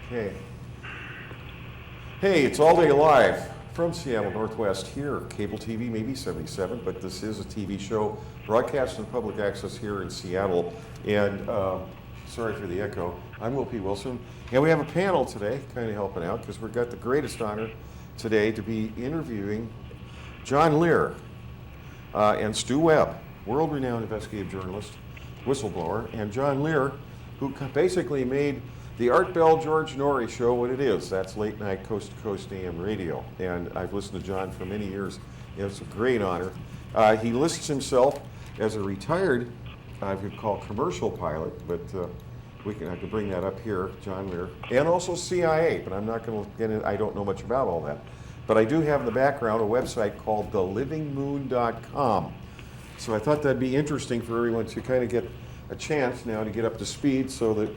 Okay. Hey, it's AllDayLive from Seattle Northwest here. Cable TV, maybe 77, but this is a TV show broadcast in public access here in Seattle. And sorry for the echo. I'm WillPWilson. And we have a panel today kind of helping out because we've got the greatest honor today to be interviewing John-Lear and Stew-Webb, world-renowned investigative journalist, whistleblower, and John-Lear, who basically made the Art Bell George Norrie show what it is. That's late night coast to coast AM radio. And I've listened to John for many years. It's a great honor. He lists himself as a retired, I could call commercial pilot, but I could bring that up here, John-Lear, and also CIA, but I'm not going to get in, I don't know much about all that. But I do have in the background a website called TheLivingMoon.com. So I thought that'd be interesting for everyone to kind of get a chance now to get up to speed so that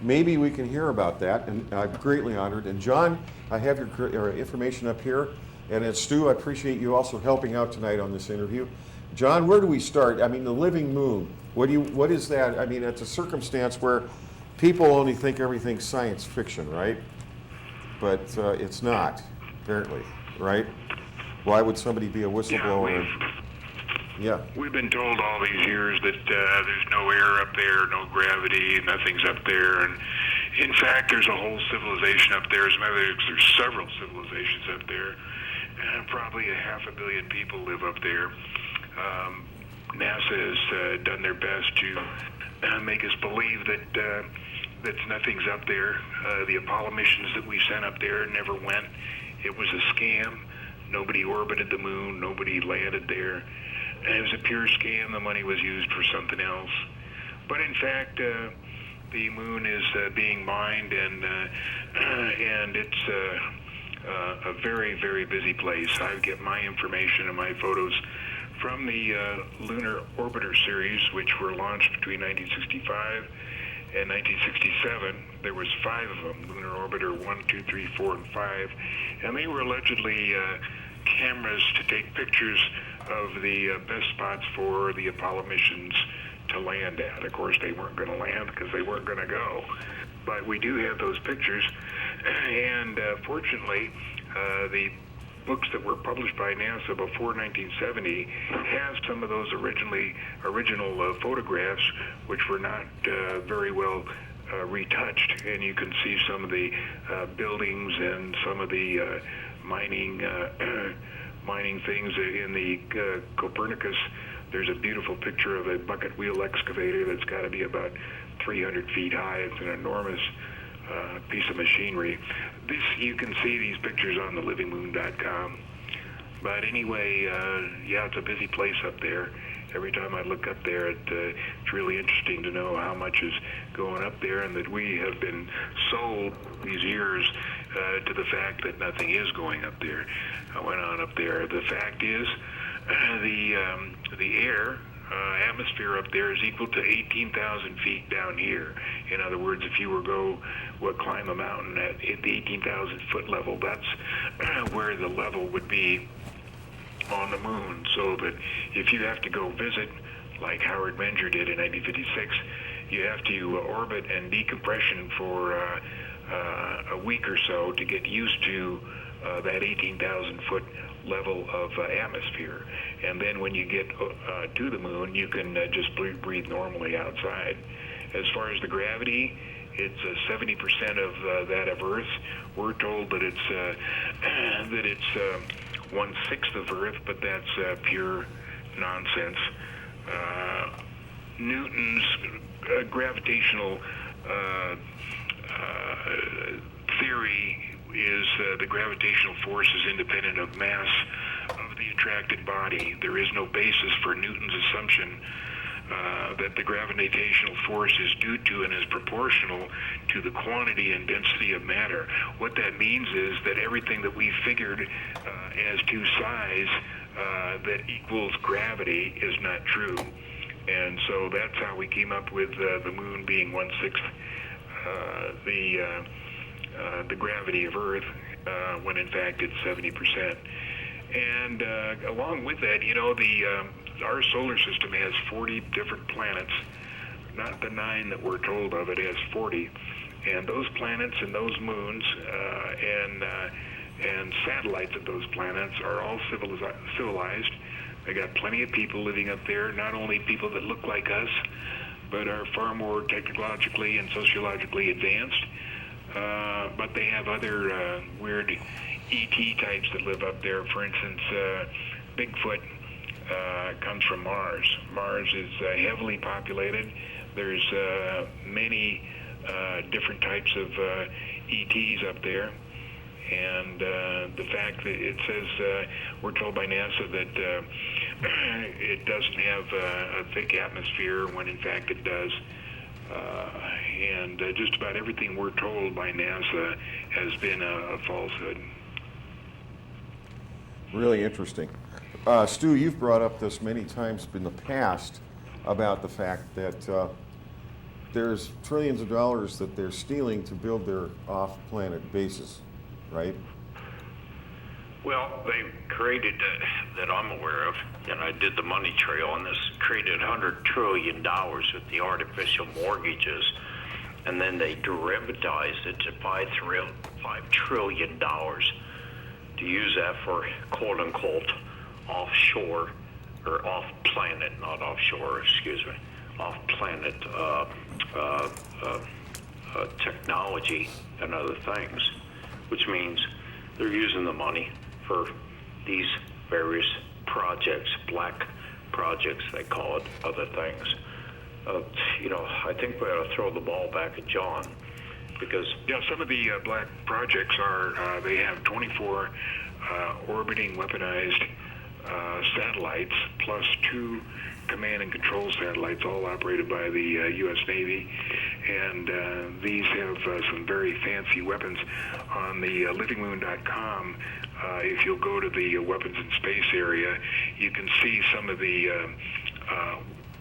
maybe we can hear about that, and I'm greatly honored. And John, I have your information up here, and it's Stu, I appreciate you also helping out tonight on this interview. John, where do we start? I mean, the living moon, what is that? I mean, it's a circumstance where people only think everything's science fiction, right? But it's not, apparently, right? Why would somebody be a whistleblower? Yeah. We've been told all these years that there's no air up there, no gravity, nothing's up there. And in fact, there's a whole civilization up there. As a matter of fact, there's several civilizations up there. And probably 500 million people live up there. NASA has done their best to make us believe that nothing's up there. The Apollo missions that we sent up there never went. It was a scam. Nobody orbited the moon. Nobody landed there. And it was a pure scam. The money was used for something else. But in fact, the moon is being mined, and it's a very, very busy place. I get my information and my photos from the Lunar Orbiter series, which were launched between 1965 and 1967. There was 5 of them, Lunar Orbiter 1, 2, 3, 4, and 5, and they were allegedly cameras to take pictures of the best spots for the Apollo missions to land at. Of course, they weren't going to land because they weren't going to go. But we do have those pictures, and fortunately, the books that were published by NASA before 1970 have some of those original photographs, which were not very well retouched, and you can see some of the buildings and some of the mining things in the Copernicus. There's a beautiful picture of a bucket wheel excavator that's got to be about 300 feet high. It's an enormous piece of machinery. You can see these pictures on TheLivingMoon.com. But anyway, yeah, it's a busy place up there. Every time I look up there, it's really interesting to know how much is going up there, and that we have been sold these years to the fact that nothing is going up there. I went on up there. The fact is, the air atmosphere up there is equal to 18,000 feet down here. In other words, if you were climb a mountain at the 18,000 foot level, that's where the level would be on the moon. So that if you have to go visit, like Howard Menger did in 1956, you have to orbit and decompression for a week or so to get used to that 18,000 foot level of atmosphere. And then when you get to the moon, you can just breathe normally outside. As far as the gravity, it's 70% of that of Earth. We're told that it's 1/6 of Earth, but that's pure nonsense. Newton's gravitational theory is the gravitational force is independent of mass of the attracted body. There is no basis for Newton's assumption that the gravitational force is due to and is proportional to the quantity and density of matter. What that means is that everything that we figured as to size that equals gravity is not true. And so that's how we came up with the moon being 1/6 the gravity of Earth, when in fact it's 70%. And along with that, our solar system has 40 different planets, not the 9 that we're told of. It has 40. And those planets and those moons and satellites of those planets are all civilized. They got plenty of people living up there, not only people that look like us, but are far more technologically and sociologically advanced. But they have other weird ET types that live up there. For instance, Bigfoot comes from Mars. Mars is heavily populated. There's many different types of ETs up there. And the fact that it says, we're told by NASA that it doesn't have a thick atmosphere when in fact it does. And just about everything we're told by NASA has been a falsehood. Really interesting. Stu, you've brought up this many times in the past about the fact that there's trillions of dollars that they're stealing to build their off-planet bases, right? Well, they created, that I'm aware of, and I did the money trail on this, created $100 trillion with the artificial mortgages, and then they derivatized it to $5 trillion to use that for quote-unquote offshore, or off-planet, not offshore, excuse me, off-planet technology and other things, which means they're using the money for these various projects, black projects they call it, other things. I think we ought to throw the ball back at John, because yeah, some of the black projects are they have 24 orbiting weaponized satellites plus 2 command and control satellites, all operated by the U.S. Navy, and these have some very fancy weapons. On the TheLivingMoon.com, if you'll go to the weapons in space area, you can see some of the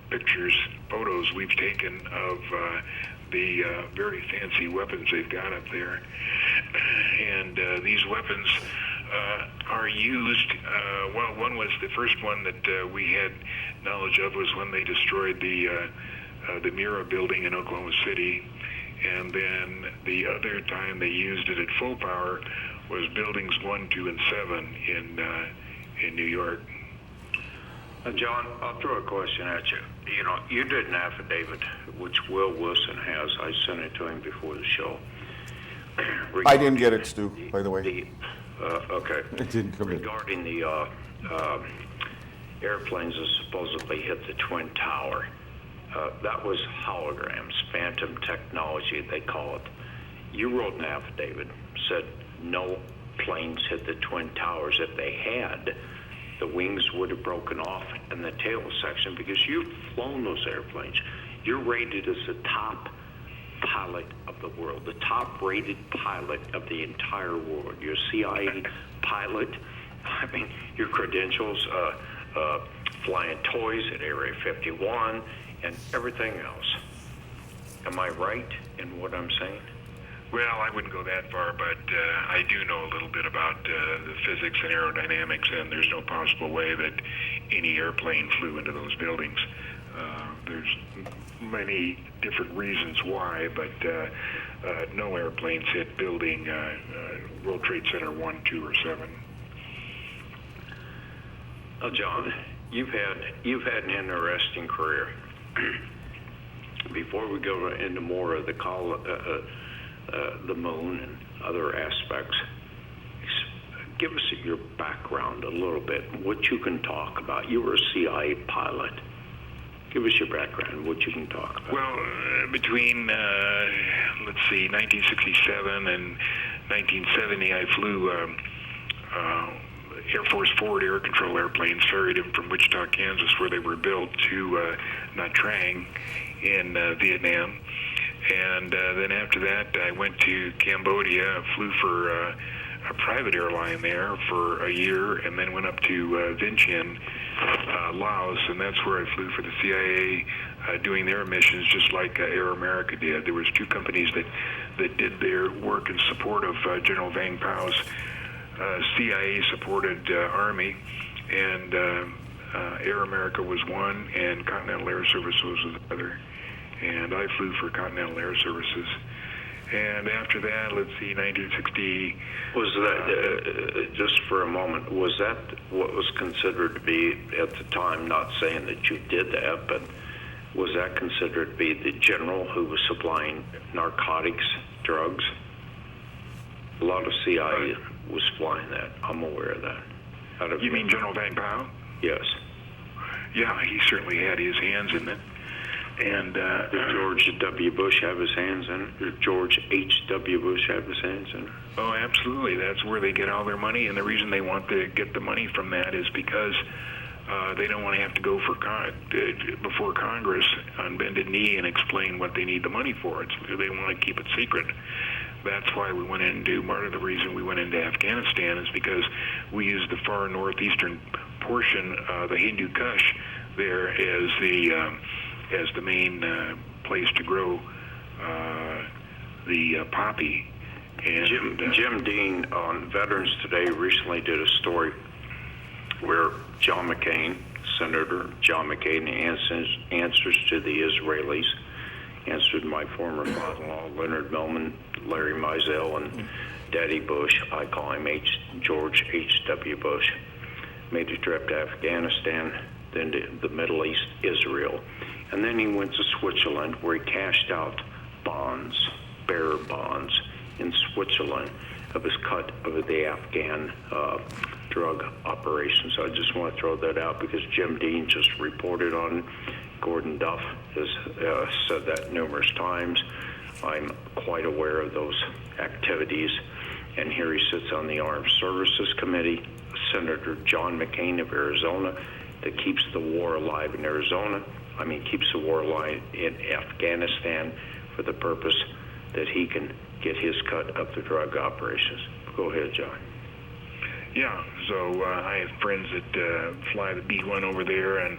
pictures, photos we've taken of the very fancy weapons they've got up there. And these weapons are used, well, one was the first one that we had knowledge of was when they destroyed the Mira building in Oklahoma City, and then the other time they used it at full power was buildings 1, 2, and 7 in New York. John, I'll throw a question at you. You did an affidavit, which WillPWilson has. I sent it to him before the show. I didn't get it, Stu, by the way. Okay. It didn't come in. Regarding the airplanes that supposedly hit the Twin Tower, that was holograms, phantom technology, they call it. You wrote an affidavit, said no planes hit the Twin Towers. If they had, the wings would have broken off in the tail section, because you've flown those airplanes. You're rated as the top pilot of the world, the top rated pilot of the entire world. You're a CIA pilot. I mean, your credentials, flying toys at Area 51 and everything else. Am I right in what I'm saying? Well, I wouldn't go that far, but I do know a little bit about the physics and aerodynamics, and there's no possible way that any airplane flew into those buildings. There's many different reasons why, but no airplanes hit building World Trade Center 1, 2, or 7. Well, John, you've had an interesting career. Before we go into more of the moon and other aspects, give us your background a little bit, what you can talk about. You were a CIA pilot. Give us your background, what you can talk about. Well, between, 1967 and 1970, I flew Air Force Forward air control airplanes, ferried them from Wichita, Kansas, where they were built, to Nha Trang in Vietnam. And then after that, I went to Cambodia, flew for a private airline there for a year, and then went up to Vientiane, Laos, and that's where I flew for the CIA, doing their missions just like Air America did. There was 2 companies that did their work in support of General Vang Pao's CIA-supported Army, and Air America was one, and Continental Air Service was the other. And I flew for Continental Air Services. And after that, let's see, 1960. Was that, just for a moment, was that what was considered to be, at the time, not saying that you did that, but was that considered to be the general who was supplying narcotics, drugs? A lot of CIA was supplying that. I'm aware of that. You mean General Van Powell? Yes. Yeah, he certainly had his hands in it. And Did George W. Bush have his hands in it? Did George H.W. Bush have his hands in it? oh, absolutely. That's where they get all their money, and the reason they want to get the money from that is because they don't want to have to go before Congress on bended knee and explain what they need the money for. They want to keep it secret. That's why we went into, part of the reason we went into Afghanistan is because we used the far northeastern portion, the Hindu Kush, there as the main place to grow the poppy. And Jim Dean on Veterans Today recently did a story where John McCain, Senator John McCain, answers to the Israelis, answered my former father-in-law, Leonard Millman, Larry Mizell, and Daddy Bush. I call him George H.W. Bush. Made a trip to Afghanistan, then to the Middle East, Israel. And then he went to Switzerland, where he cashed out bonds, bearer bonds, in Switzerland of his cut of the Afghan drug operations. I just want to throw that out because Jim Dean just reported on it. Gordon Duff has said that numerous times. I'm quite aware of those activities. And here he sits on the Armed Services Committee, Senator John McCain of Arizona, that keeps the war alive in Arizona. I mean, keeps the war alive in Afghanistan for the purpose that he can get his cut of the drug operations. Go ahead, John. yeah, so I have friends that fly the B-1 over there, and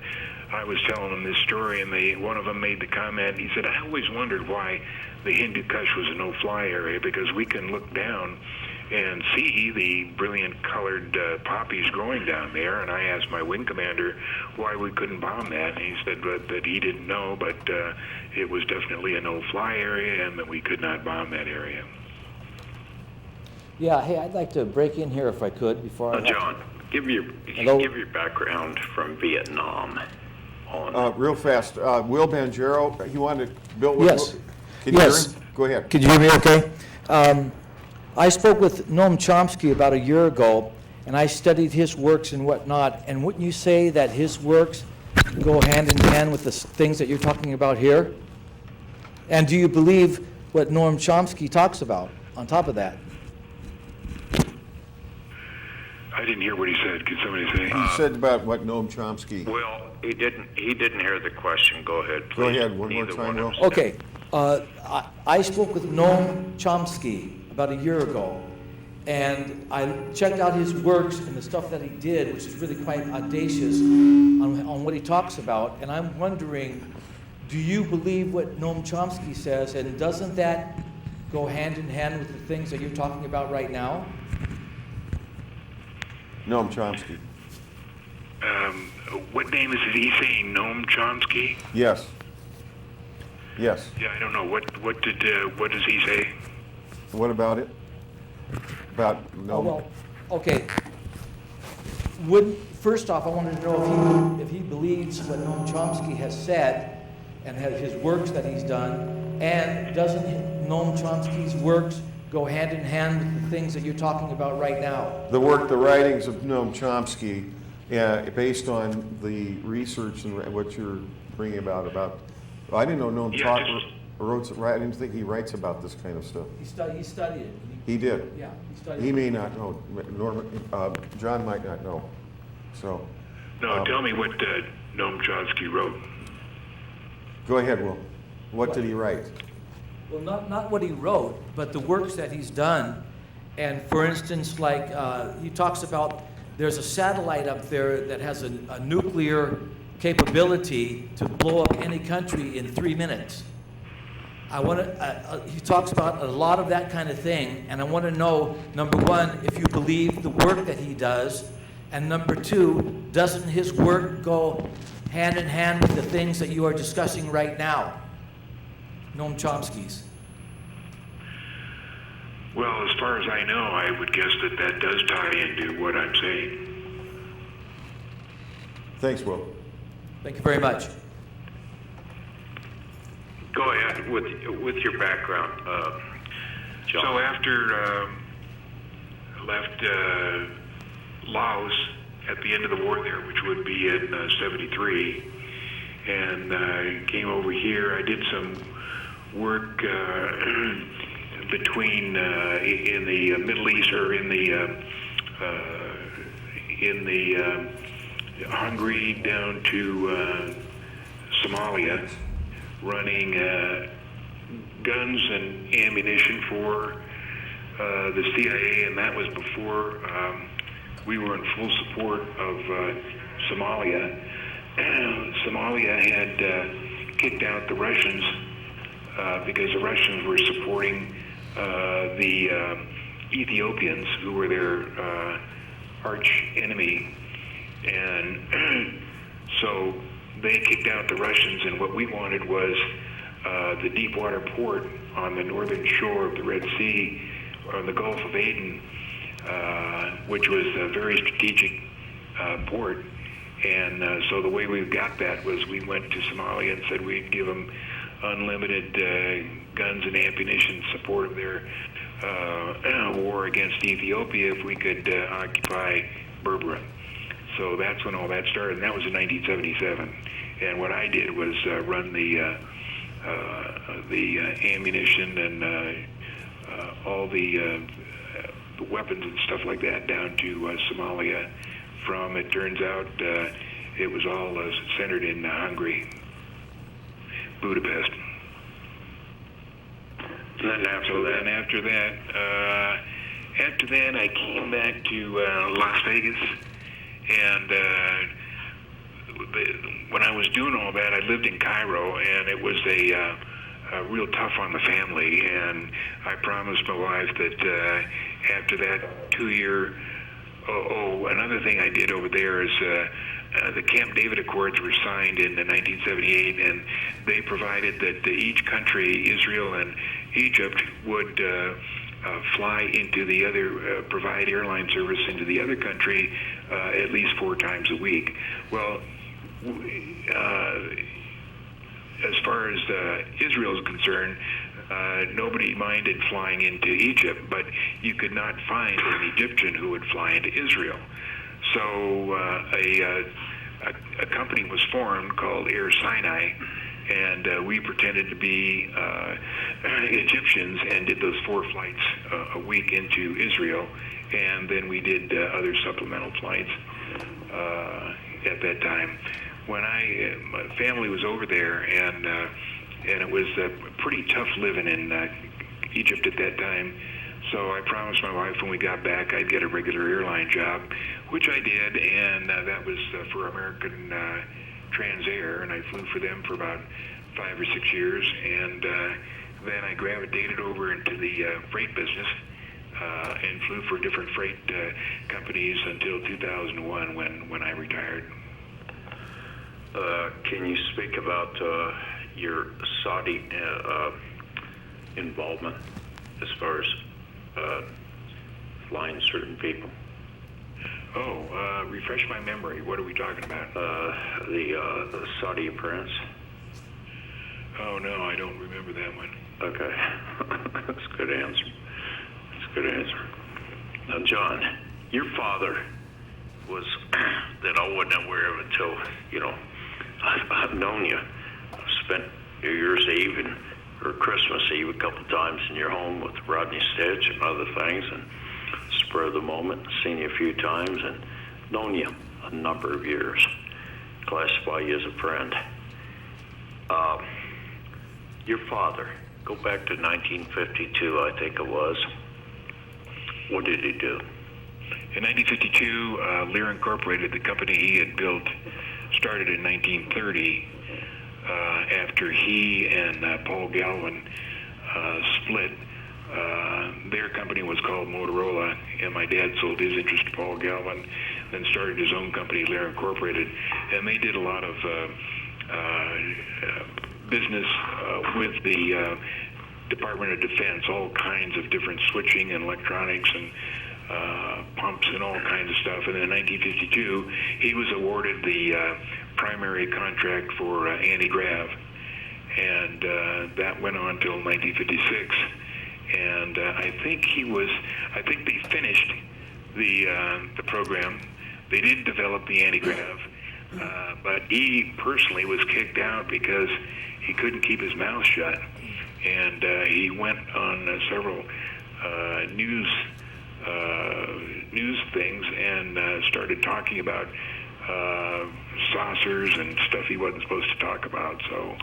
I was telling them this story, and one of them made the comment. He said, I always wondered why the Hindu Kush was a no-fly area, because we can look down and see the brilliant colored poppies growing down there. And I asked my wing commander why we couldn't bomb that, and he said that he didn't know, but it was definitely a no-fly area and that we could not bomb that area. Yeah, hey, I'd like to break in here if I could before I... John, give your background from Vietnam. Real fast, will-banjara, he wanted, Bill, Yes. Can you Yes. hear him? Go ahead. Could you hear me okay? I spoke with Noam Chomsky about a year ago, and I studied his works and whatnot, and wouldn't you say that his works go hand in hand with the things that you're talking about here? And do you believe what Noam Chomsky talks about on top of that? I didn't hear what he said. Could somebody say? He said about what Noam Chomsky. Well, he didn't hear the question. Go ahead, please. Go ahead, one more Neither time, one of Will. us. Okay, I spoke with Noam Chomsky about a year ago, and I checked out his works and the stuff that he did, which is really quite audacious on what he talks about, and I'm wondering, do you believe what Noam Chomsky says, and doesn't that go hand in hand with the things that you're talking about right now? Noam Chomsky. What name is he saying? Noam Chomsky? Yes. Yes. Yeah, I don't know. What does he say? What about it? About Noam? Oh, well, okay. First off, I wanted to know if he believes what Noam Chomsky has said and his works that he's done, and doesn't Noam Chomsky's works go hand in hand with the things that you're talking about right now? The writings of Noam Chomsky, based on the research and what you're bringing about. I didn't know Noam Chomsky I didn't think he writes about this kind of stuff. He studied it. He did. Yeah, he studied He it. may not know. John might not know. So. No, tell me what Noam Chomsky wrote. Go ahead, Will. What did he write? Well, not what he wrote, but the works that he's done. And for instance, like he talks about, there's a satellite up there that has a nuclear capability to blow up any country in 3 minutes. He talks about a lot of that kind of thing, and I want to know, number one, if you believe the work that he does, and number two, doesn't his work go hand in hand with the things that you are discussing right now? Noam Chomsky's. Well, as far as I know, I would guess that does tie into what I'm saying. Thanks, Will. Thank you very much. Go ahead with your background, John. So after left Laos at the end of the war there, which would be in 73, and came over here. I did some work between in the Middle East, or in the Hungary down to Somalia, running guns and ammunition for the CIA, and that was before we were in full support of Somalia. Somalia had kicked out the Russians because the Russians were supporting the Ethiopians, who were their arch enemy, and so they kicked out the Russians, and what we wanted was the deepwater port on the northern shore of the Red Sea, or the Gulf of Aden, which was a very strategic port. And so the way we got that was we went to Somalia and said we'd give them unlimited guns and ammunition support of their war against Ethiopia if we could occupy Berbera. So that's when all that started, and that was in 1977. And what I did was run the ammunition and all the weapons and stuff like that down to Somalia. From, it turns out, it was all centered in Hungary, Budapest. And then after that, I came back to Las Vegas, and when I was doing all that, I lived in Cairo, and it was a real tough on the family. And I promised my wife that after that 2-year. Another thing I did over there is the Camp David Accords were signed in 1978, and they provided that each country, Israel and Egypt, would fly into the other, provide airline service into the other country at least 4 times a week. Well, as far as Israel is concerned, nobody minded flying into Egypt, but you could not find an Egyptian who would fly into Israel. So a company was formed called Air Sinai, and we pretended to be Egyptians and did those 4 flights a week into Israel, and then we did other supplemental flights at that time. When my family was over there, and it was pretty tough living in Egypt at that time. So I promised my wife when we got back I'd get a regular airline job, which I did, and that was for American Transair, and I flew for them for about 5 or 6 years, and then I gravitated over into the freight business and flew for different freight companies until 2001 when I retired. Can you speak about your Saudi involvement as far as flying certain people? Refresh my memory. What are we talking about? The Saudi prince. Oh, no, I don't remember that one. Okay. That's a good answer. That's a good answer. Now, John, your father was, that I wasn't aware of until, I've known you. I've spent New Year's Eve or Christmas Eve a couple times in your home with Rodney Stitch and other things, and spur of the moment, seen you a few times and known you a number of years. Classify you as a friend. Your father, go back to 1952, I think it was. What did he do? In 1952, Lear Incorporated, the company he had built, started in 1930 after he and Paul Galvin split. Their company was called Motorola, and my dad sold his interest to Paul Galvin, then started his own company, Lear Incorporated, and they did a lot of business with the Department of Defense, all kinds of different switching and electronics and pumps and all kinds of stuff. And in 1952, he was awarded the primary contract for anti-grav, and that went on till 1956. And I think they finished the program. They didn't develop the anti-grav, but he personally was kicked out because he couldn't keep his mouth shut. And he went on several news things and started talking about saucers and stuff he wasn't supposed to talk about. So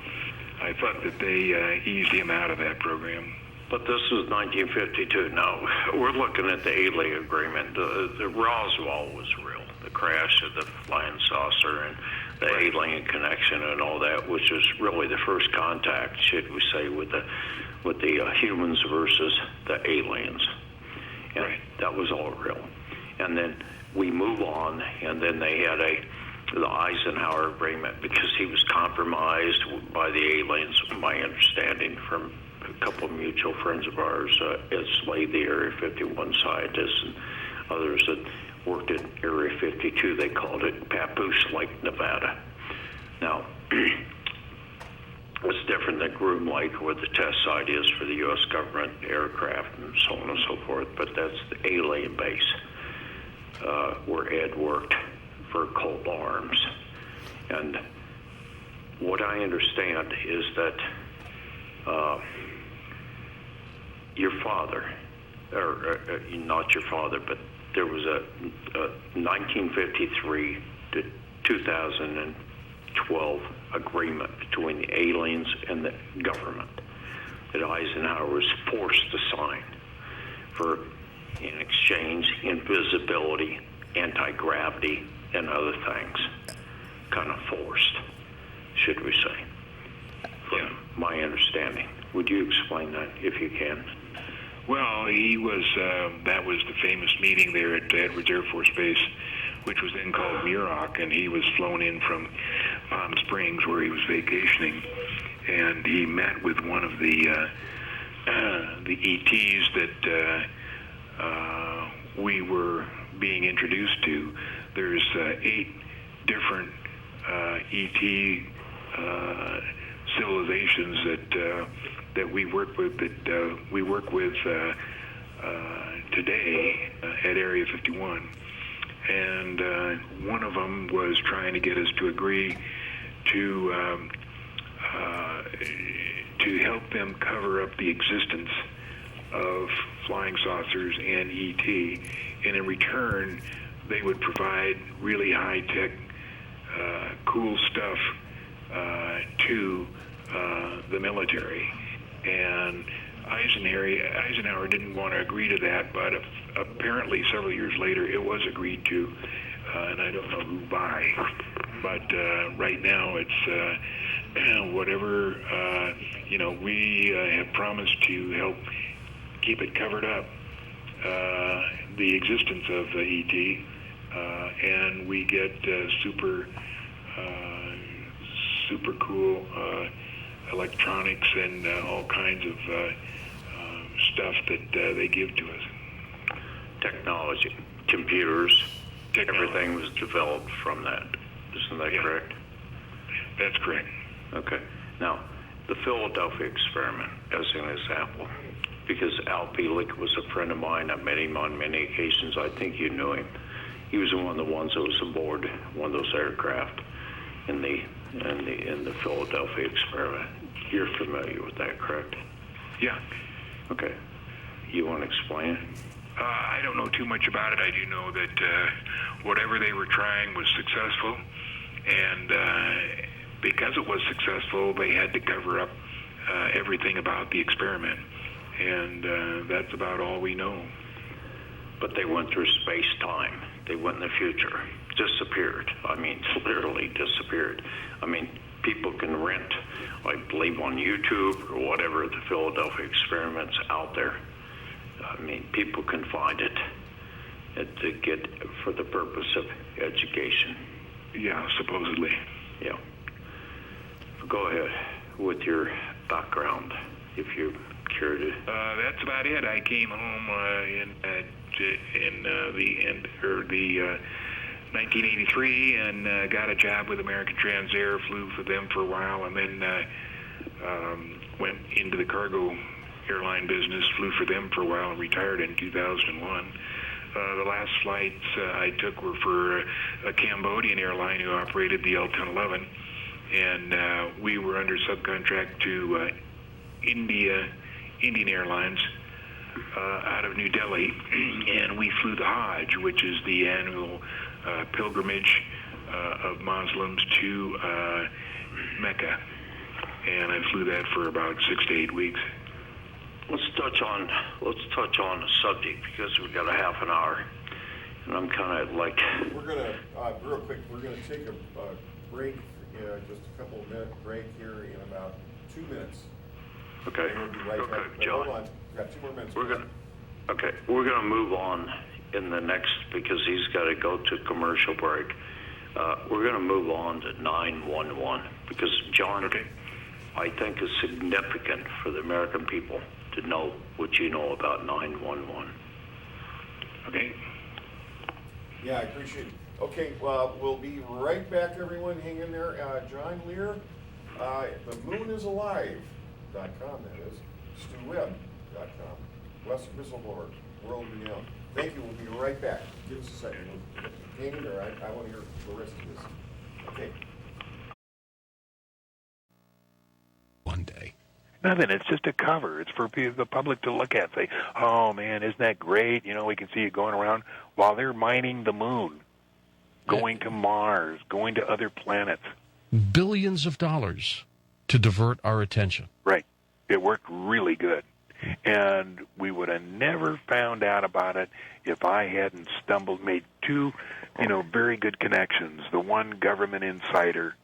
I thought that they eased him out of that program. But this is 1952. Now, we're looking at the AllDay agreement. The Roswell was real. The crash of the flying saucer and the alien connection and all that, which is really the first contact, should we say, with the humans versus the aliens. And that was all real. And then we move on, and then they had the Eisenhower agreement because he was compromised by the aliens, my understanding from a couple of mutual friends of ours, Slade, the Area 51 scientists, and others that worked at Area 52. They called it Papoose Lake, Nevada. Now, it's different than Groom Lake, where the test site is for the U.S. government aircraft and so on and so forth, but that's the alien base where Ed worked for Cold Arms. And what I understand is that your father, or not your father, but there was a 1953 to 2012 agreement between the aliens and the government that Eisenhower was forced to sign for, in exchange, invisibility, anti-gravity, and other things. Kind of forced, should we say, from my understanding. Would you explain that, if you can? Well, he was, that was the famous meeting there at Edwards Air Force Base, which was then called Muroc, and he was flown in from Palm Springs, where he was vacationing, and he met with one of the ETs that we were being introduced to. There's 8 different ET civilizations that we work with, today at Area 51, and one of them was trying to get us to agree to help them cover up the existence of flying saucers and ET, and in return they would provide really high-tech, cool stuff to the military. And Eisenhower didn't want to agree to that, but apparently several years later it was agreed to, and I don't know who by. But right now it's whatever, we have promised to help keep it covered up, the existence of the ET, and we get super cool electronics and all kinds of stuff that they give to us. Technology, computers, everything was developed from that. Isn't that correct? That's correct. Okay. Now, the Philadelphia experiment, as an example, because Al Bielek was a friend of mine. I met him on many occasions. I think you knew him. He was one of the ones that was aboard one of those aircraft in the Philadelphia experiment. You're familiar with that, correct? Yeah. Okay. You want to explain it? I don't know too much about it. I do know that whatever they were trying was successful, and because it was successful, they had to cover up everything about the experiment, and that's about all we know. But they went through space-time. They went in the future. Disappeared. I mean, literally disappeared. I mean, people can rent, I believe on YouTube or whatever, the Philadelphia experiment's out there. I mean, people can find it to get for the purpose of education. Yeah, supposedly. Yeah. Go ahead with your background, if you Curious. That's about it. I came home in the end or the 1983 and got a job with American Transair. Flew for them for a while, and then went into the cargo airline business. Flew for them for a while and retired in 2001. The last flights I took were for a Cambodian airline who operated the L-1011, and we were under subcontract to Indian Airlines out of New Delhi, and we flew the Hajj, which is the annual pilgrimage of Muslims to Mecca, and I flew that for about 6 to 8 weeks. Let's touch on the subject because we've got a half an hour, and I'm kind of like. We're gonna real quick. We're gonna take a break, just a couple of minute break here in about 2 minutes. Okay. And we'll be right back. But John. hold on. We've got 2 more minutes. We're gonna move on in the next because he's got to go to commercial break. We're gonna move on to 911 because John, I think is significant for the American people to know what you know about 911. Okay. Yeah, I appreciate it. Okay, well, we'll be right back, everyone. Hang in there. John-Lear, themoonIsalive.com, that is. Stew-Webb.com. Western Whistleblower, World Renowned. Thank you. We'll be right back. Give us a second. Hang in there. I want to hear the rest of this. Okay. One day. Nothing. It's just a cover. It's for the public to look at. Say, oh man, isn't that great? You know, we can see it going around while they're mining the moon, going to Mars, going to other planets. Billions of dollars to divert our attention. Right. It worked really good. And we would have never found out about it if I hadn't made two, very good connections. The one government insider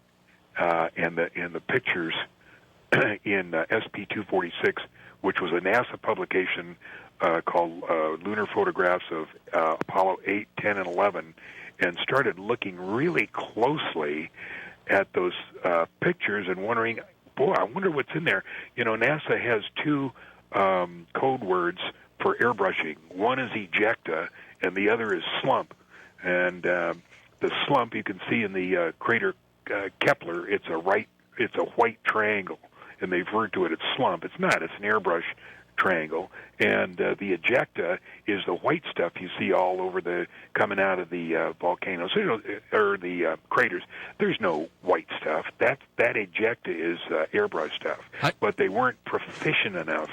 and the pictures in SP-246, which was a NASA publication called Lunar Photographs of Apollo 8, 10, and 11, and started looking really closely at those pictures and wondering, boy, I wonder what's in there. NASA has two code words for airbrushing. One is ejecta, and the other is slump. And the slump you can see in the crater Kepler. It's a white triangle, and they refer to it as slump. It's not. It's an airbrush triangle. And the ejecta is the white stuff you see all over coming out of the volcanoes or the craters. There's no white stuff. That ejecta is airbrush stuff. But they weren't proficient enough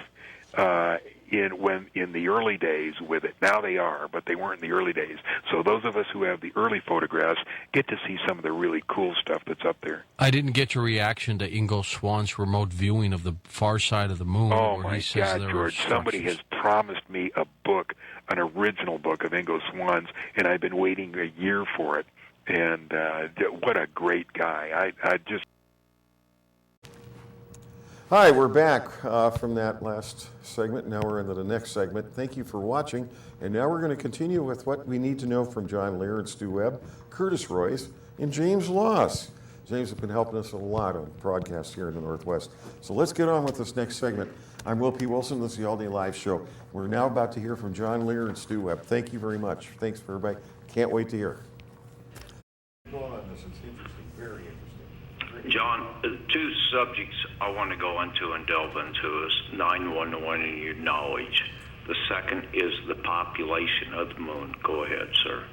in the early days with it. Now they are, but they weren't in the early days. So those of us who have the early photographs get to see some of the really cool stuff that's up there. I didn't get your reaction to Ingo Swann's remote viewing of the far side of the moon. Oh, where my he says God, there George, are somebody has promised me a book, an original book of Ingo Swann's, and I've been waiting a year for it. And what a great guy. I just... Hi, we're back from that last segment. Now we're into the next segment. Thank you for watching. And now we're going to continue with what we need to know from John-Lear and Stew-Webb, Curtis Royce, and james-wlos. James has been helping us a lot on broadcasts here in the Northwest. So let's get on with this next segment. I'm WillPWilson. This is the All-Day Live show. We're now about to hear from John-Lear and Stew-Webb. Thank you very much. Thanks for everybody. Can't wait to hear. Go on this. It's interesting, very interesting. John, two subjects I want to go into and delve into is 911 and your knowledge. The second is the population of the moon. Go ahead, sir.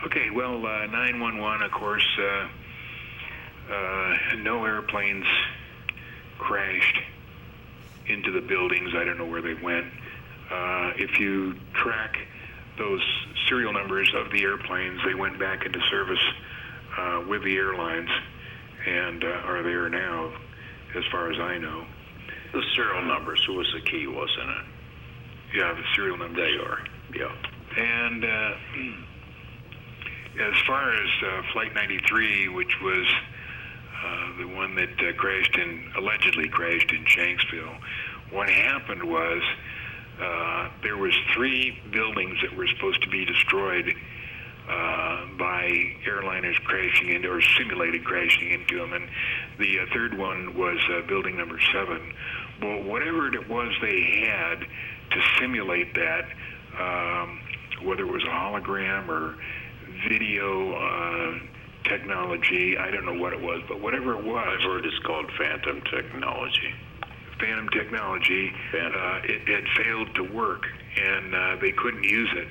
Okay, well, 911, of course, no airplanes crashed into the buildings. I don't know where they went. If you track those serial numbers of the airplanes, they went back into service with the airlines and are there now, as far as I know. The serial numbers was the key, wasn't it? Yeah, the serial numbers. They are, yeah. And as far as Flight 93, which was the one that allegedly crashed in Shanksville, what happened was there was 3 buildings that were supposed to be destroyed by airliners crashing into or simulated crashing into them, and the third one was building number 7, Well, whatever it was they had to simulate that, whether it was a hologram or video technology, I don't know what it was, but whatever it was. I've heard it's called phantom technology. Phantom technology, it had failed to work, and they couldn't use it.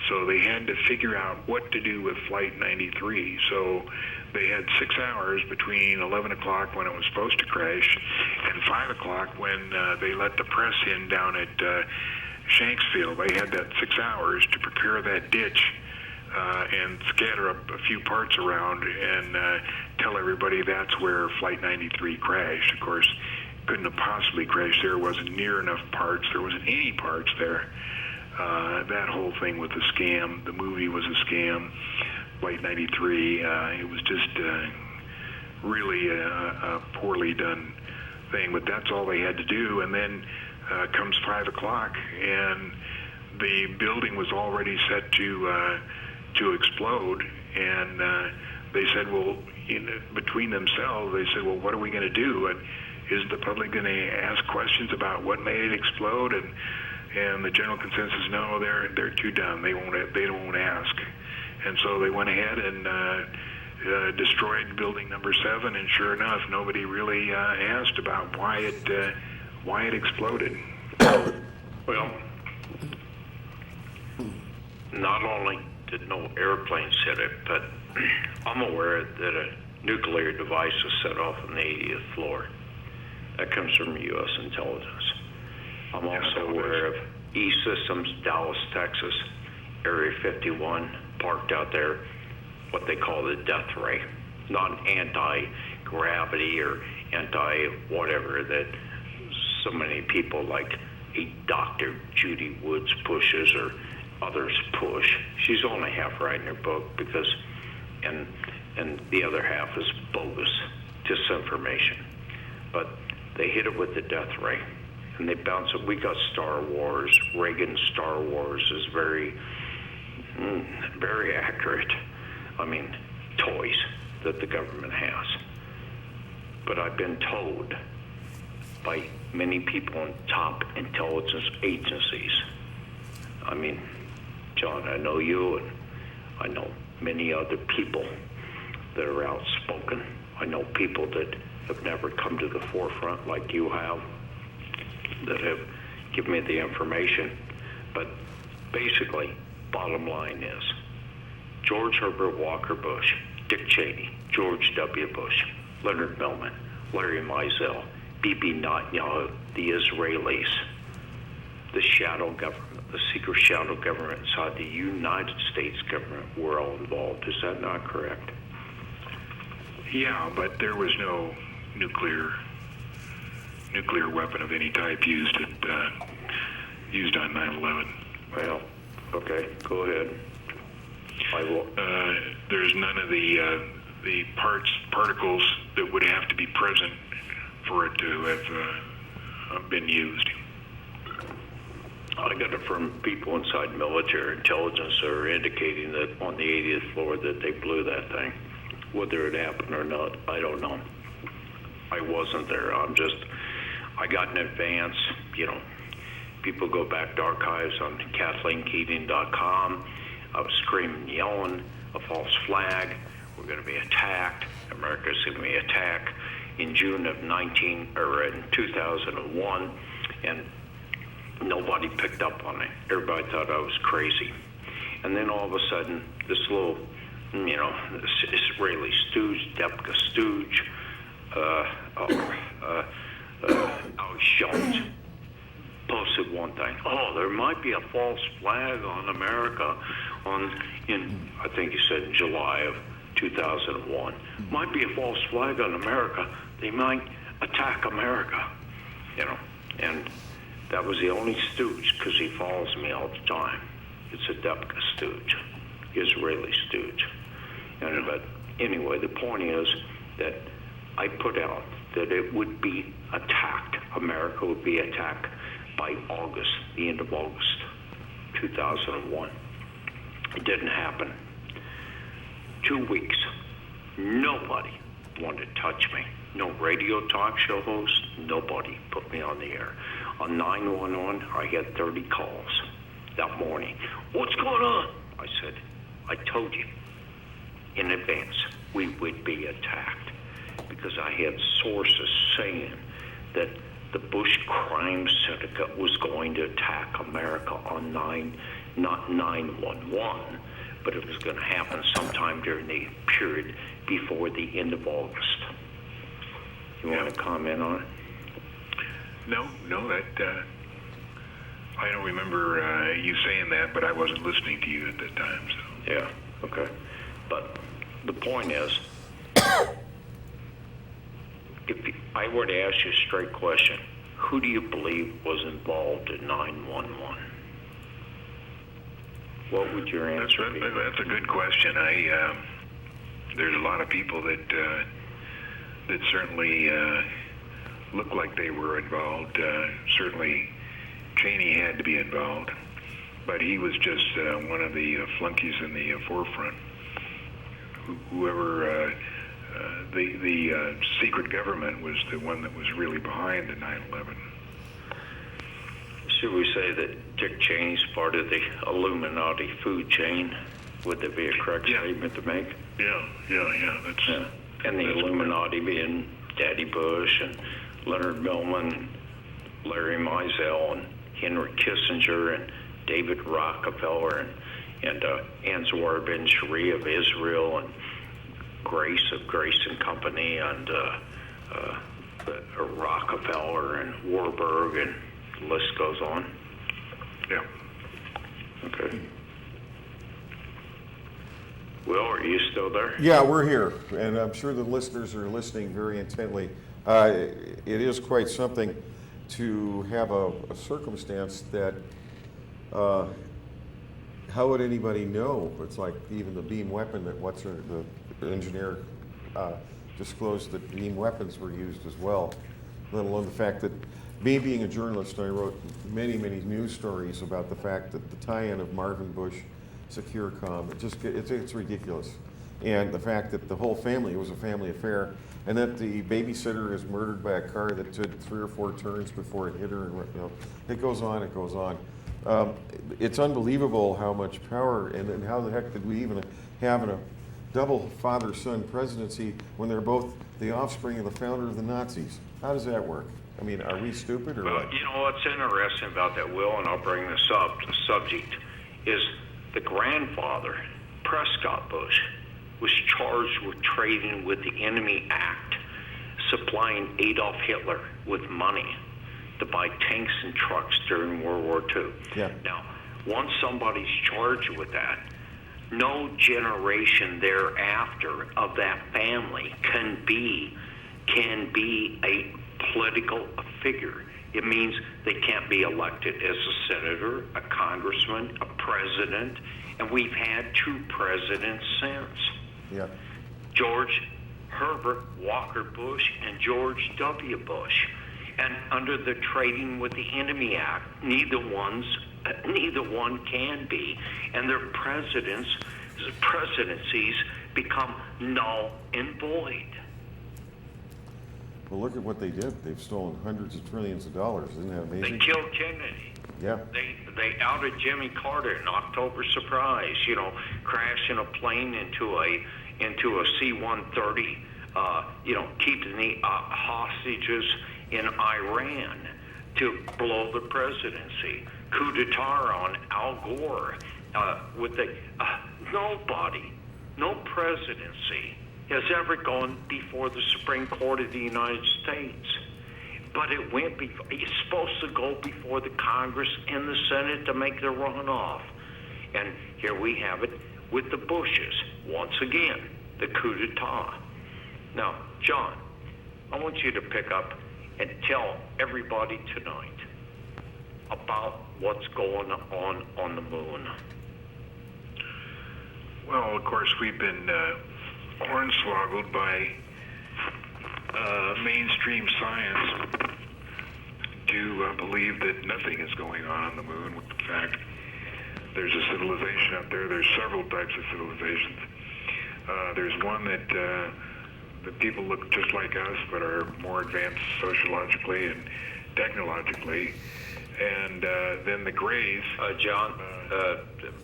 So they had to figure out what to do with Flight 93. So they had 6 hours between 11 o'clock when it was supposed to crash and 5 o'clock when they let the press in down at Shanksville. They had that 6 hours to prepare that ditch and scatter up a few parts around and tell everybody that's where Flight 93 crashed. Of course, couldn't have possibly crashed there. Wasn't near enough parts. There wasn't any parts there. That whole thing was a scam. The movie was a scam. Flight 93, it was just really a poorly done thing, but that's all they had to do. And then comes 5 o'clock, and the building was already set to explode, and they said, well, between themselves, they said, well, what are we going to do? And is the public going to ask questions about what made it explode? And the general consensus, no, they're too dumb. They won't ask. And so they went ahead and destroyed building number 7. And sure enough, nobody really asked about why it exploded. Well, not only did no airplanes hit it, but I'm aware that a nuclear device was set off on the 80th floor. That comes from U.S. intelligence. I'm also aware of E-Systems, Dallas, Texas, Area 51, parked out there, what they call the death ray. Not anti-gravity or anti-whatever that so many people like a Dr. Judy Woods pushes or others push. She's only half right in her book because, and the other half is bogus, disinformation. But they hit it with the death ray, and they bounce it. We got Star Wars. Reagan's Star Wars is very, very accurate. I mean, toys that the government has. But I've been told by many people in top intelligence agencies. I mean, John, I know you, and I know many other people that are outspoken. I know people that have never come to the forefront like you have, that have given me the information. But basically, bottom line is, George Herbert Walker Bush, Dick Cheney, George W. Bush, Leonard Millman, Larry Mizell, Bibi Netanyahu, the Israelis, the shadow government, the secret shadow government inside the United States government were all involved. Is that not correct? Yeah, but there was no nuclear weapon of any type used on 9/11. Well, okay, go ahead. I will. There's none of the particles that would have to be present for it to have been used. I got it from people inside military intelligence that are indicating that on the 80th floor that they blew that thing. Whether it happened or not, I don't know. I wasn't there. I got in advance, people go back to archives on KathleenKeating.com. I was screaming, yelling, a false flag. We're going to be attacked. America's going to be attacked in June of 2001, and nobody picked up on it. Everybody thought I was crazy. And then all of a sudden, this little, this Israeli stooge, Debka stooge, Alex Jones, posted one thing. Oh, there might be a false flag on America I think he said in July of 2001. Might be a false flag on America. They might attack America, and that was the only stooge, because he follows me all the time. It's a Debka stooge, Israeli stooge. But anyway, the point is that I put out that it would be attacked. America would be attacked by August, the end of August 2001. It didn't happen. 2 weeks. Nobody wanted to touch me. No radio talk show host, nobody put me on the air. On 911, I had 30 calls that morning. What's going on? I said, I told you in advance we would be attacked, because I had sources saying that the Bush crime syndicate was going to attack America on not 9/11, but it was going to happen sometime during the period before the end of August. You want to comment on it? No, that I don't remember you saying that, but I wasn't listening to you at that time. So. Yeah, okay. But the point is, if I were to ask you a straight question, who do you believe was involved in 9/11? What would your answer be? That's a good question. There's a lot of people that certainly look like they were involved. Certainly, Cheney had to be involved, but he was just one of the flunkies in the forefront. Whoever the secret government was the one that was really behind the 9/11. Should we say that Dick Cheney's part of the Illuminati food chain? Would that be a correct statement to make? Yeah. That's And the Illuminati being Daddy Bush and Leonard Millman, Larry Mizell, and Henry Kissinger, and David Rockefeller, and Anwar bin Sharia of Israel, and Grace of Grace and Company, and Rockefeller and Warburg, and the list goes on. Yeah. Okay. Will, are you still there? Yeah, we're here, and I'm sure the listeners are listening very intently. It is quite something to have a circumstance that, how would anybody know? It's like even the beam weapon that the engineer disclosed that beam weapons were used as well, let alone the fact that me being a journalist, I wrote many news stories about the fact that the tie-in of Marvin Bush, Securicom, it's ridiculous. And the fact that the whole family, it was a family affair, and that the babysitter is murdered by a car that took 3 or 4 turns before it hit her, and it goes on. It's unbelievable how much power, and how the heck did we even have a double father-son presidency when they're both the offspring of the founder of the Nazis? How does that work? I mean, are we stupid or well, what? You know what's interesting about that, Will, and I'll bring this up, the subject, is the grandfather, Prescott Bush, was charged with trading with the Enemy Act, supplying Adolf Hitler with money to buy tanks and trucks during World War II. Yeah. Now, once somebody's charged with that, no generation thereafter of that family can be a political figure. It means they can't be elected as a senator, a congressman, a president, and we've had 2 presidents since. Yeah. George Herbert Walker Bush and George W. Bush. And under the Trading with the Enemy Act, neither one can be. And their presidencies become null and void. Well, look at what they did. They've stolen hundreds of trillions of dollars. Isn't that amazing? They killed Kennedy. Yeah. They outed Jimmy Carter in October surprise, crashing a plane into a C-130, keeping the hostages in Iran to blow the presidency. Coup d'etat on Al Gore with no presidency has ever gone before the Supreme Court of the United States. But it's supposed to go before the Congress and the Senate to make the runoff. And here we have it with the Bushes. Once again, the coup d'etat. Now, John, I want you to pick up and tell everybody tonight about what's going on the moon. Well, of course, we've been hornswoggled by mainstream science to believe that nothing is going on the moon. In fact, there's a civilization up there. There's several types of civilizations. There's one that the people look just like us, but are more advanced sociologically and technologically. And then the Greys. John,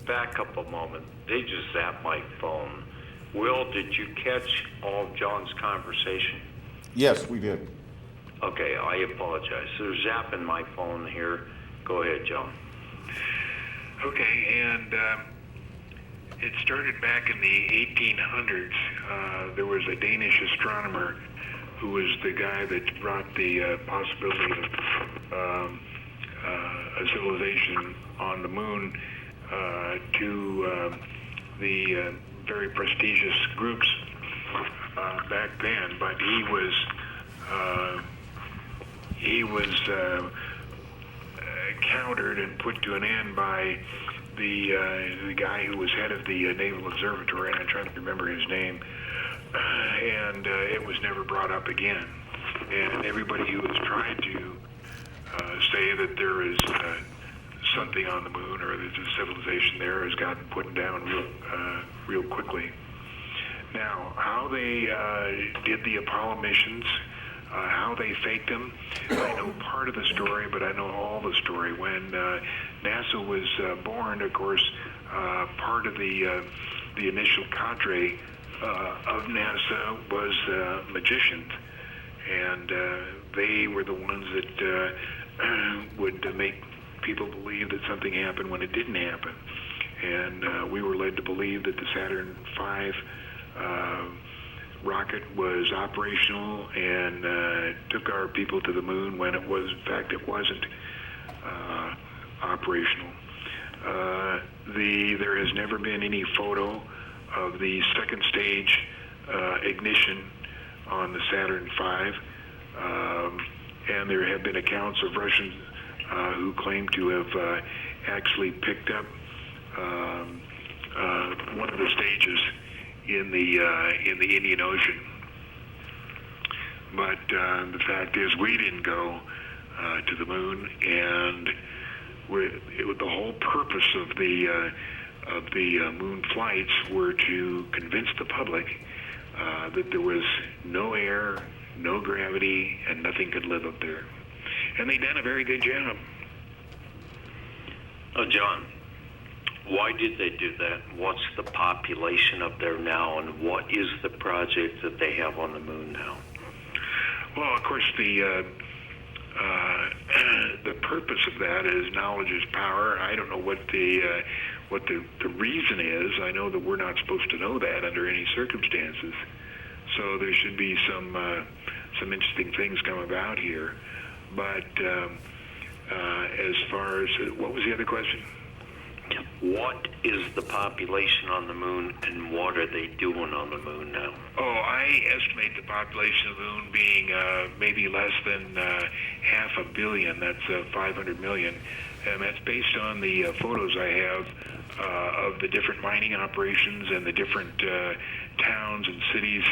back up a moment. They just zapped my phone. Will, did you catch all of John's conversation? Yes, we did. Okay, I apologize. They're zapping my phone here. Go ahead, John. Okay, and it started back in the 1800s. There was a Danish astronomer who was the guy that brought the possibility of a civilization on the moon to the very prestigious groups back then. But he was countered and put to an end by the guy who was head of the Naval Observatory, and I'm trying to remember his name, and it was never brought up again. And everybody who has tried to say that there is something on the moon or there's a civilization there has gotten put down real quickly. Now, how they did the Apollo missions, how they faked them, I know part of the story, but I know all the story. When NASA was born, of course, part of the initial cadre of NASA was magicians, and they were the ones that would make people believe that something happened when it didn't happen. And we were led to believe that the Saturn V rocket was operational and took our people to the moon when it was, in fact, it wasn't operational. There has never been any photo of the second stage ignition on the Saturn V, and there have been accounts of Russians who claim to have actually picked up one of the stages in the Indian Ocean. But the fact is, we didn't go to the moon, and the whole purpose of the moon flights were to convince the public that there was no air, no gravity, and nothing could live up there. And they done a very good job. Oh, John, why did they do that? What's the population up there now, and what is the project that they have on the moon now? Well, of course, the purpose of that is knowledge is power. I don't know what the reason is. I know that we're not supposed to know that under any circumstances. So there should be some interesting things come about here. But as far as what was the other question? What is the population on the moon, and what are they doing on the moon now? Oh, I estimate the population of the moon being maybe less than 500 million. That's 500 million. And that's based on the photos I have of the different mining operations and the different towns and cities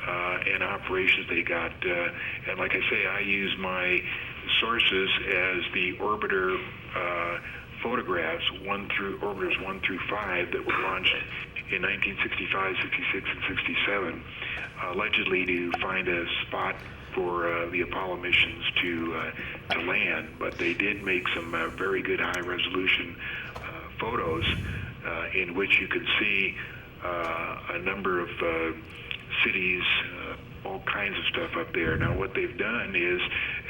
and operations they got. And like I say, I use my sources as the orbiter photographs, orbiters 1 through 5 that were launched in 1965, 66, and 67, allegedly to find a spot for the Apollo missions to land. But they did make some very good high-resolution photos in which you could see a number of cities, all kinds of stuff up there. Now, what they've done is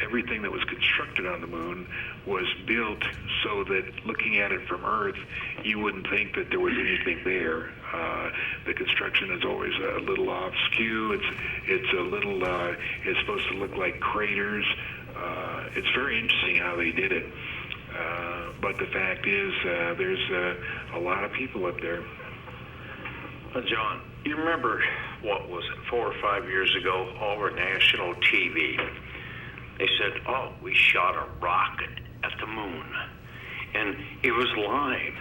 everything that was constructed on the moon was built so that looking at it from Earth, you wouldn't think that there was anything there. The construction is always a little off skew. It's a little. It's supposed to look like craters. It's very interesting how they did it. But the fact is, there's a lot of people up there. John, you remember, what was it, 4 or 5 years ago, over national TV, they said, oh, we shot a rocket at the moon. And it was live,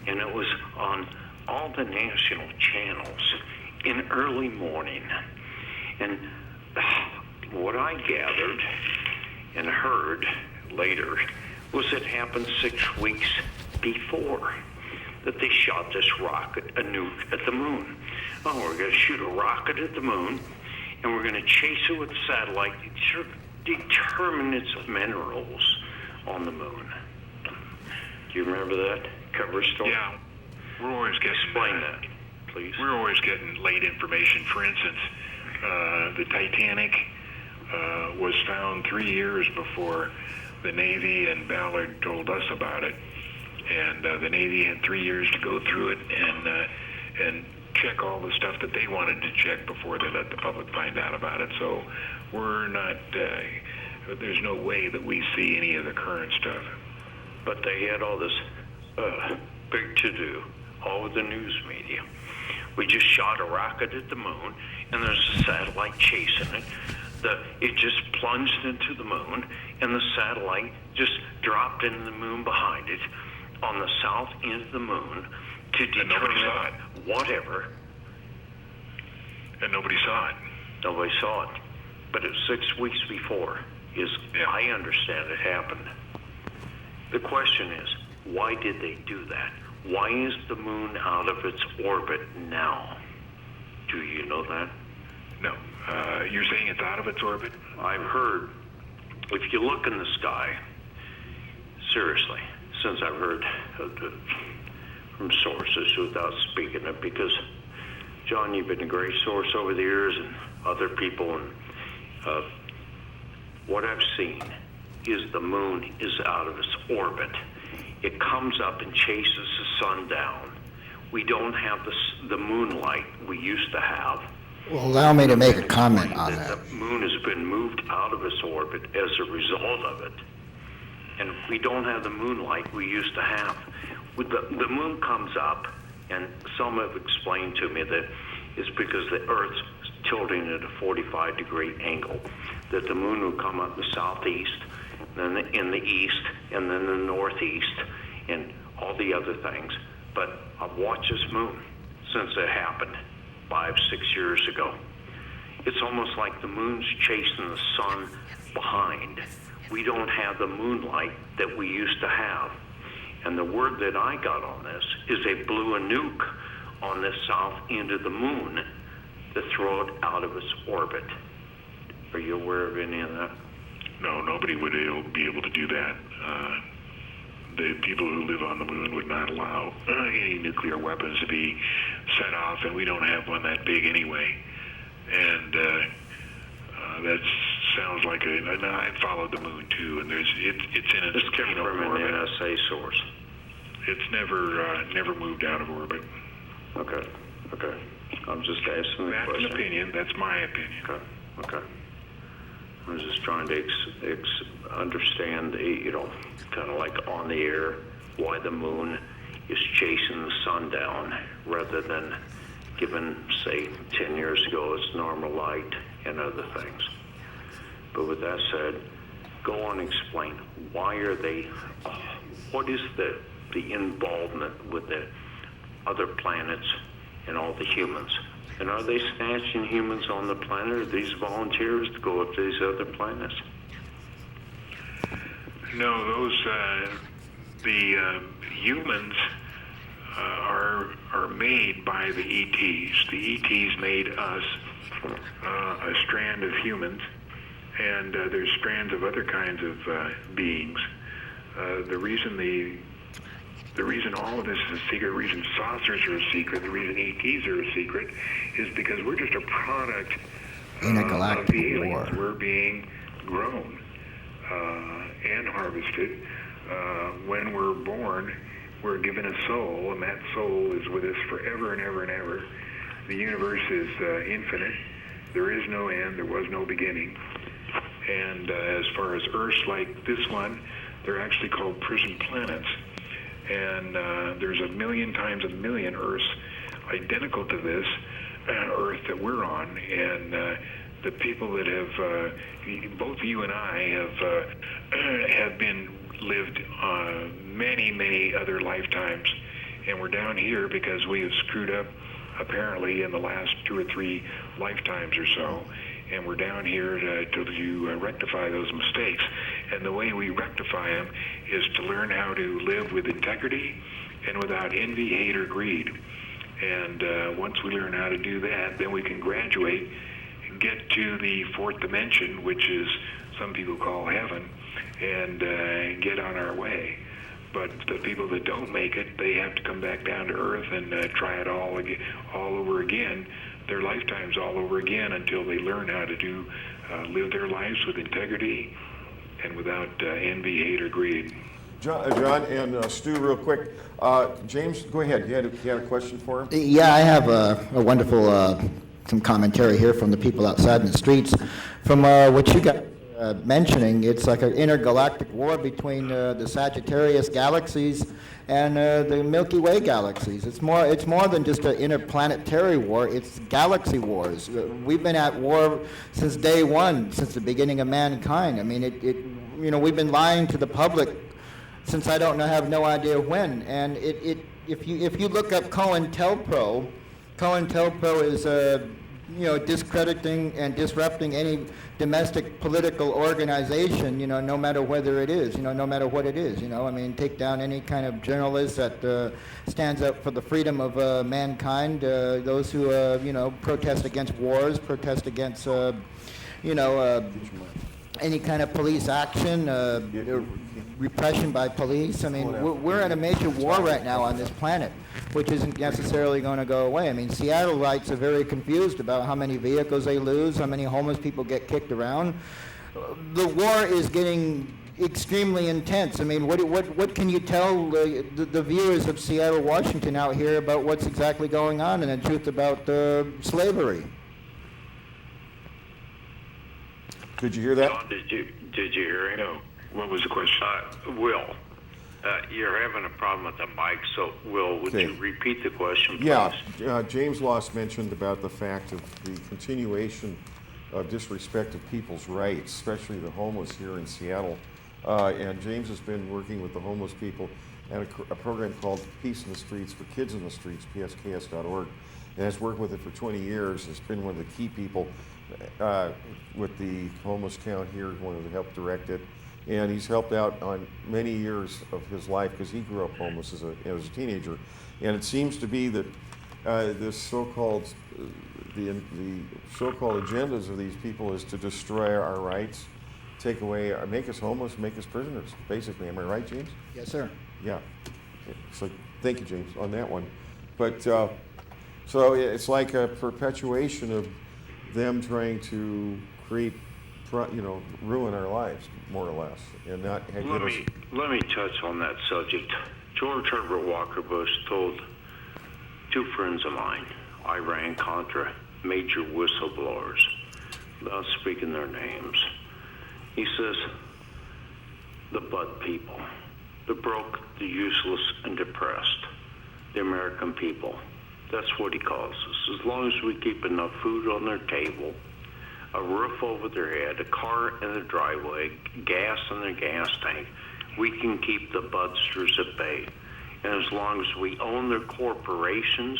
and it was on all the national channels in early morning. And what I gathered and heard later was it happened 6 weeks before that they shot this rocket, a nuke, at the moon. Oh, we're going to shoot a rocket at the moon, and we're going to chase it with a satellite to determine its minerals on the moon. Do you remember that cover story? Yeah, we're always getting... Explain that, please. We're always getting late information. For instance, the Titanic was found 3 years before the Navy and Ballard told us about it. And the Navy had 3 years to go through it and check all the stuff that they wanted to check before they let the public find out about it. So we're not, there's no way that we see any of the current stuff. But they had all this big to-do, all with the news media. We just shot a rocket at the moon, and there's a satellite chasing it. It just plunged into the moon, and the satellite just dropped into the moon behind it on the south end of the moon to determine whatever. And nobody saw it. Nobody saw it. But it's 6 weeks before, I understand it happened. The question is, why did they do that? Why is the moon out of its orbit now? Do you know that? No. You're saying it's out of its orbit? I've heard, if you look in the sky, seriously, since I've heard from sources without speaking it, because, John, you've been a great source over the years, and other people, and what I've seen is the moon is out of its orbit. It comes up and chases the sun down. We don't have the moonlight we used to have. Well, allow me to make a comment on that. The moon has been moved out of its orbit as a result of it. And we don't have the moonlight we used to have. The moon comes up, and some have explained to me that it's because the Earth's tilting at a 45-degree angle, that the moon will come up the southeast, then in the east, and then the northeast, and all the other things. But I've watched this moon since it happened 5-6 years ago. It's almost like the moon's chasing the sun behind. We don't have the moonlight that we used to have. And the word that I got on this is they blew a nuke on the south end of the moon to throw it out of its orbit. Are you aware of any of that? No, nobody would be able to do that. The people who live on the moon would not allow any nuclear weapons to be set off, and we don't have one that big anyway. And that sounds like I followed the moon too, and it's in its This came from an NSA source. It's never moved out of orbit. Okay. I'm just asking the That's question. an opinion. That's my opinion. Okay. I was just trying to understand, kind of like on the air, why the moon is chasing the sun down rather than given, say, 10 years ago its normal light and other things. But with that said, go on and explain, why are they, what is the involvement with the other planets and all the humans? And are they snatching humans on the planet, or these volunteers to go up to these other planets? No, those the humans are made by the ETs. The ETs made us a strand of humans, and there's strands of other kinds of beings. The reason all of this is a secret, the reason saucers are a secret, the reason ETs are a secret, is because we're just a product In a of galactic the aliens. war. We're being grown and harvested. When we're born, we're given a soul, and that soul is with us forever and ever and ever. The universe is infinite. There is no end. There was no beginning. And as far as Earths like this one, they're actually called prison planets. And there's 1,000,000 times 1,000,000 Earths identical to this Earth that we're on. And the people that have, both you and I have been lived many other lifetimes. And we're down here because we have screwed up apparently in the last 2 or 3 lifetimes or so. And we're down here to rectify those mistakes. And the way we rectify them is to learn how to live with integrity and without envy, hate, or greed. And once we learn how to do that, then we can graduate and get to the fourth dimension, which is some people call heaven, and get on our way. But the people that don't make it, they have to come back down to earth and try it all over again, their lifetimes all over again, until they learn how to live their lives with integrity and without envy, hate, or greed. John and Stu, real quick. James, go ahead. You had a question for him? Yeah, I have a wonderful some commentary here from the people outside in the streets. From what you got mentioning, it's like an intergalactic war between the Sagittarius galaxies and the Milky Way galaxies. It's more than just an interplanetary war. It's galaxy wars. We've been at war since day one, since the beginning of mankind. I mean, we've been lying to the public since I have no idea when. And if you look up COINTELPRO is discrediting and disrupting any domestic political organization, no matter whether it is, no matter what it is, I mean, take down any kind of journalist that stands up for the freedom of mankind, those who, protest against wars, protest against, any kind of police action, repression by police. I mean, we're in a major war right now on this planet, which isn't necessarily going to go away. I mean, Seattleites are very confused about how many vehicles they lose, how many homeless people get kicked around. The war is getting extremely intense. I mean, what can you tell the viewers of Seattle, Washington out here about what's exactly going on and the truth about slavery? Did you hear that? John, did you hear him? No. What was the question? Will, you're having a problem with the mic, so Will, would you repeat the question, please? Yeah, James-Wlos mentioned about the fact of the continuation of disrespect of people's rights, especially the homeless here in Seattle. And James has been working with the homeless people at a program called Peace in the Streets for Kids in the Streets, psks.org, and has worked with it for 20 years. Has been one of the key people with the homeless count here, one of the helped direct it. And he's helped out on many years of his life because he grew up homeless as a teenager. And it seems to be that this so-called the so-called agendas of these people is to destroy our rights, take away, make us homeless, make us prisoners, basically. Am I right, James? Yes, sir. Yeah. So thank you, James, on that one. But so it's like a perpetuation of them trying to create, ruin our lives, more or less, and not Let me touch on that subject. George Herbert Walker Bush told two friends of mine, Iran-Contra major whistleblowers, without speaking their names. He says, the Bud people, the broke, the useless, and depressed, the American people. That's what he calls us. As long as we keep enough food on their table, a roof over their head, a car in their driveway, gas in their gas tank, we can keep the Budsters at bay. And as long as we own their corporations,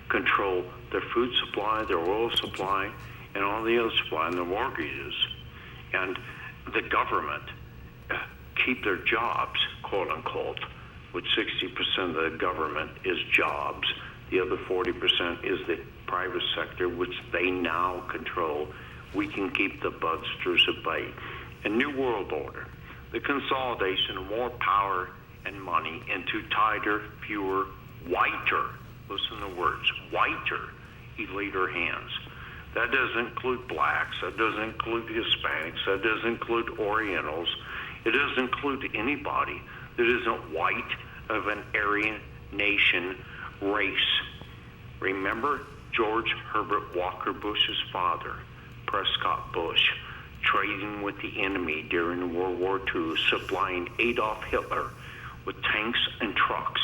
control their food supply, their oil supply, and all the other supply, and their mortgages, and the government keep their jobs, quote unquote, which 60% of the government is jobs. The other 40% is the private sector, which they now control. We can keep the Budsters at bay. A new world order, the consolidation of more power and money into tighter, fewer, whiter, listen to words, whiter, eliter hands. That doesn't include blacks, that doesn't include Hispanics, that doesn't include Orientals. It doesn't include anybody that isn't white of an Aryan nation race. Remember George Herbert Walker Bush's father, Prescott Bush, trading with the enemy during World War II, supplying Adolf Hitler with tanks and trucks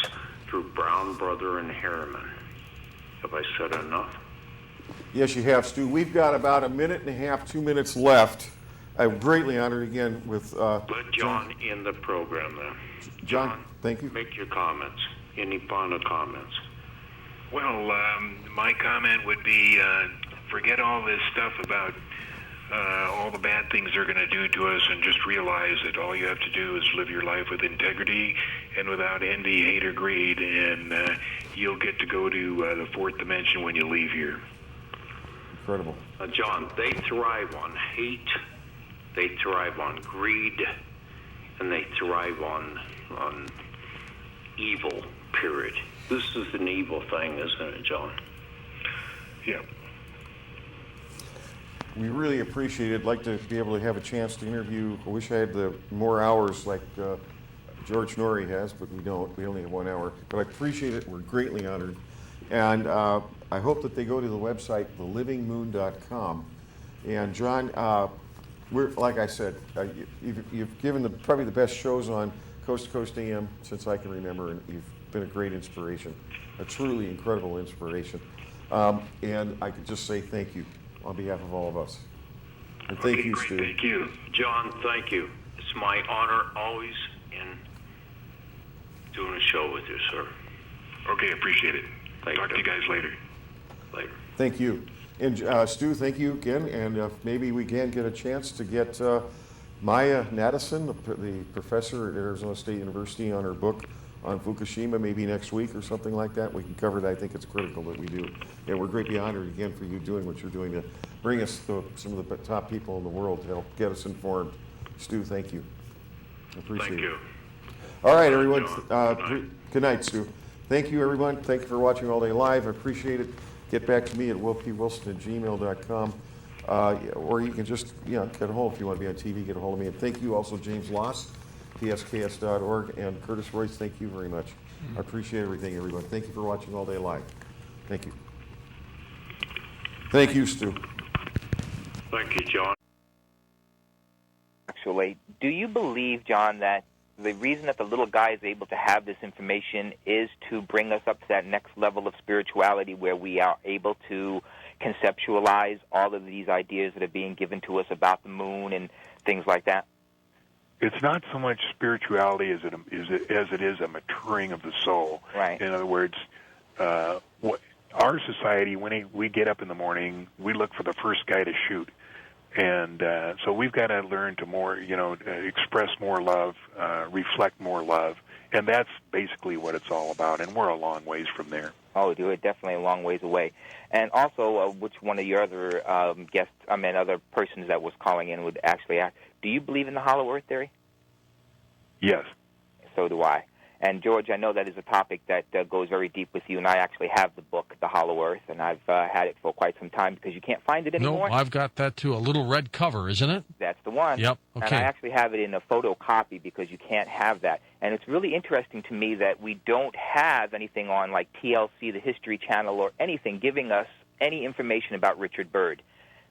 through Brown Brother and Harriman. Have I said enough? Yes, you have, Stu. We've got about a minute and a half, 2 minutes left. I'm greatly honored again with Let John end the program then. John, thank you. Make your comments. Any final comments? Well, my comment would be forget all this stuff about all the bad things they're going to do to us, and just realize that all you have to do is live your life with integrity and without envy, hate, or greed, and you'll get to go to the fourth dimension when you leave here. Incredible. John, they thrive on hate, they thrive on greed, and they thrive on evil, period. This is an evil thing, isn't it, John? Yeah. We really appreciate it. I'd like to be able to have a chance to interview. I wish I had the more hours like George Norrie has, but we don't. We only have 1 hour. But I appreciate it. We're greatly honored. And I hope that they go to the website, TheLivingMoon.com. And John, we're, like I said, you've given probably the best shows on Coast to Coast AM since I can remember, and you've been a great inspiration, a truly incredible inspiration. And I could just say thank you on behalf of all of us. And thank you, great. Stu. Thank you. John, thank you. It's my honor always in doing a show with you, sir. Okay, appreciate it. Thank Talk you. to you guys later. Later. Thank you. And Stu, thank you again. And maybe we can get a chance to get Maya Nadesan, the professor at Arizona State University, on her book on Fukushima, maybe next week or something like that. We can cover that. I think it's critical that we do. And we're greatly honored again for you doing what you're doing to bring us some of the top people in the world to help get us informed. Stu, thank you. I appreciate Thank it. you. All right, everyone. Good night, Stu. Thank you, everyone. Thank you for watching All Day Live. I appreciate it. Get back to me at willpwilson@gmail.com. Or you can just, get a hold if you want to be on TV, get a hold of me. And thank you also, James-Wlos, psks.org, and Curtis Royce. Thank you very much. I appreciate everything, everyone. Thank you for watching All Day Live. Thank you. Thank you, Stu. Thank you, John. Actually, do you believe, John, that the reason that the little guy is able to have this information is to bring us up to that next level of spirituality where we are able to conceptualize all of these ideas that are being given to us about the moon and things like that? It's not so much spirituality as it is a maturing of the soul. Right. In other words, our society, when we get up in the morning, we look for the first guy to shoot. And so we've got to learn to express more love, reflect more love, and that's basically what it's all about. And we're a long ways from there. Oh, we're definitely a long ways away. And also, which one of your other other persons that was calling in would actually ask, do you believe in the hollow earth theory? Yes. So do I. And, George, I know that is a topic that goes very deep with you, and I actually have the book, The Hollow Earth, and I've had it for quite some time because you can't find it anymore. No, I've got that too. A little red cover, isn't it? That's the one. Yep, okay. And I actually have it in a photocopy because you can't have that. And it's really interesting to me that we don't have anything on like TLC, the History Channel, or anything giving us any information about Richard Byrd.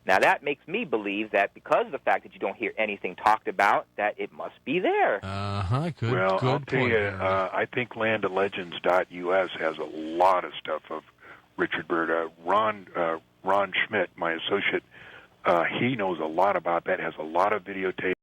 Now, that makes me believe that because of the fact that you don't hear anything talked about, that it must be there. Good. Well, good I'll tell point. you, I think landoflegends.us has a lot of stuff of Richard Byrd. Ron Schmidt, my associate, he knows a lot about that, has a lot of videotapes.